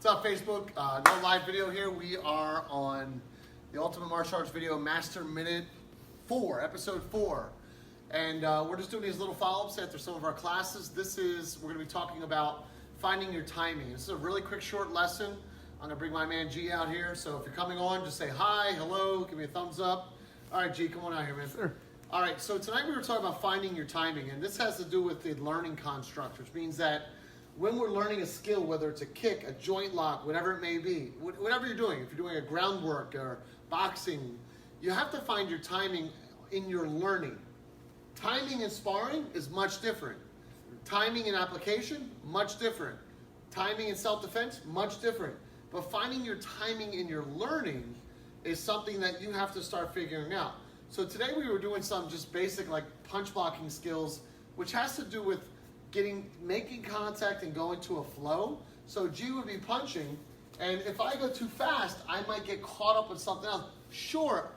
What's up, Facebook? No live video here. We are on the Ultimate Martial Arts Video Master Minute 4, Episode 4. And we're just doing these little follow-ups after some of our classes. We're going to be talking about finding your timing. This is a really quick, short lesson. I'm going to bring my man G out here. So if you're coming on, just say hi, hello, give me a thumbs up. All right, G, come on out here, man. Sure. All right, so tonight we were talking about finding your timing. And this has to do with the learning construct, which means that when we're learning a skill, whether it's a kick, a joint lock, whatever it may be, whatever you're doing, if you're doing a groundwork or boxing, you have to find your timing in your learning. Timing in sparring is much different. Timing in application, much different. Timing in self-defense, much different. But finding your timing in your learning is something that you have to start figuring out. So today we were doing some just basic like punch blocking skills, which has to do with making contact and going to a flow. So G would be punching, and if I go too fast, I might get caught up with something else. Sure,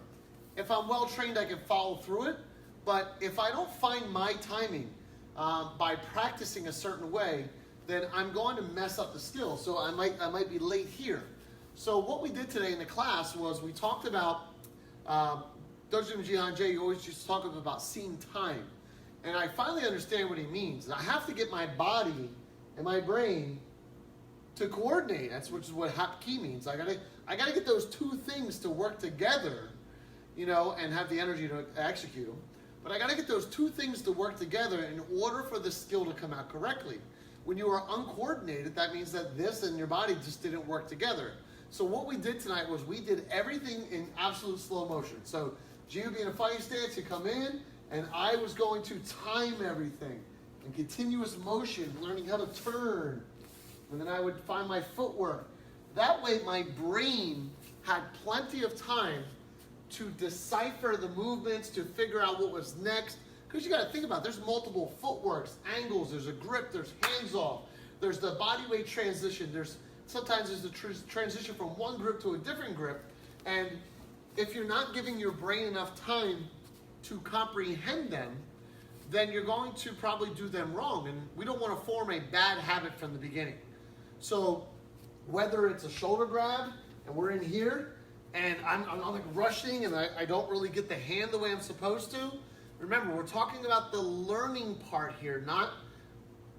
if I'm well trained, I can follow through it, but if I don't find my timing by practicing a certain way, then I'm going to mess up the skill. So I might be late here. So what we did today in the class was we talked about Dojo Jihan-Jay, you always used to talk about seeing time. And I finally understand what he means. I have to get my body and my brain to coordinate. Which is what Hapkido means. I gotta get those two things to work together, and have the energy to execute them. But I gotta get those two things to work together in order for the skill to come out correctly. When you are uncoordinated, that means that this and your body just didn't work together. So what we did tonight was we did everything in absolute slow motion. So G would be in a fighting stance, you come in, and I was going to time everything in continuous motion, learning how to turn. And then I would find my footwork. That way my brain had plenty of time to decipher the movements, to figure out what was next. Because you got to think about it, there's multiple footworks, angles, there's a grip, there's hands off, there's the body weight transition, sometimes there's the transition from one grip to a different grip. And if you're not giving your brain enough time to comprehend them, then you're going to probably do them wrong. And we don't want to form a bad habit from the beginning. So whether it's a shoulder grab and we're in here and I'm like rushing and I don't really get the hand the way I'm supposed to, remember, we're talking about the learning part here, not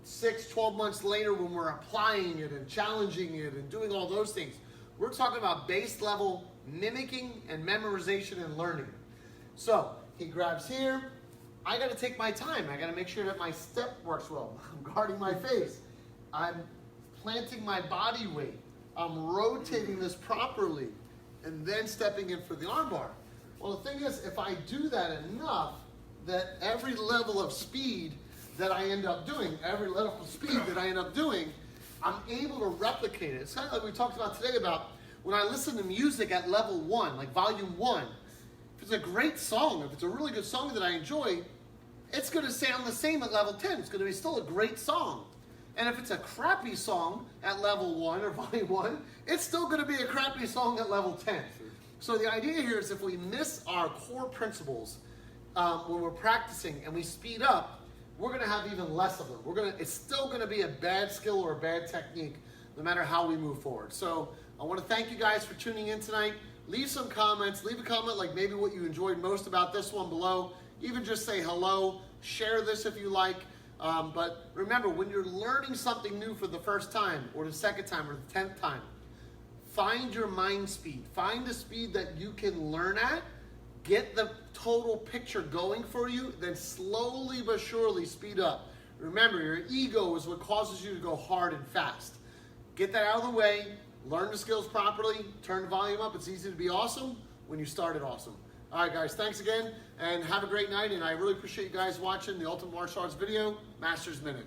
6-12 months later when we're applying it and challenging it and doing all those things. We're talking about base level mimicking and memorization and learning. So he grabs here. I got to take my time. I got to make sure that my step works well. I'm guarding my face. I'm planting my body weight. I'm rotating this properly and then stepping in for the armbar. Well, the thing is, if I do that enough, that every level of speed that I end up doing, I'm able to replicate it. It's kind of like we talked about today about when I listen to music at level 1, like volume 1. If it's a great song, if it's a really good song that I enjoy, it's going to sound the same at level 10. It's going to be still a great song. And if it's a crappy song at level 1 or volume 1, it's still going to be a crappy song at level 10. So the idea here is if we miss our core principles when we're practicing and we speed up, we're going to have even less of them. It's still going to be a bad skill or a bad technique no matter how we move forward. So I want to thank you guys for tuning in tonight. Leave some comments. Leave a comment like maybe what you enjoyed most about this one below. Even just say hello. Share this if you like. But remember, when you're learning something new for the first time or the second time or the 10th time, find your mind speed. Find the speed that you can learn at. Get the total picture going for you. Then slowly but surely speed up. Remember, your ego is what causes you to go hard and fast. Get that out of the way. Learn the skills properly, turn the volume up. It's easy to be awesome when you started awesome. All right, guys, thanks again, and have a great night, and I really appreciate you guys watching the Ultimate Martial Arts Video, Masters Minute.